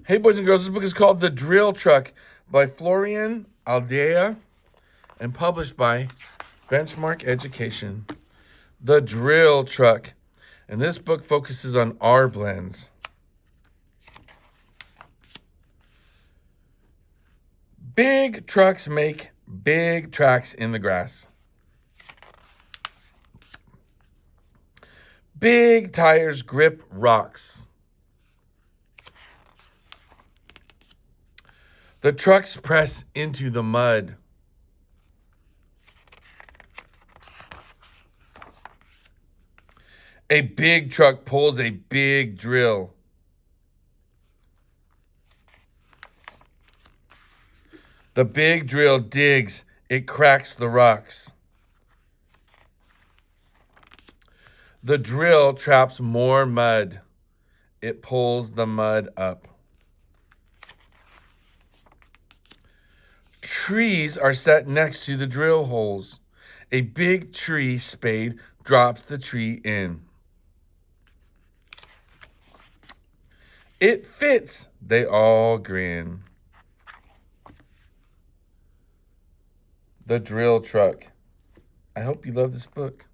Hey, boys and girls, this book is called The Drill Truck by Florian Aldea and published by Benchmark Education. The Drill Truck. And this book focuses on R blends. Big trucks make big tracks in the grass. Big tires grip rocks. The trucks press into the mud. A big truck pulls a big drill. The big drill digs, it cracks the rocks. The drill traps more mud. It pulls the mud up. Trees are set next to the drill holes. A big tree spade drops the tree in. It fits, they all grin. The Drill Truck. I hope you love this book.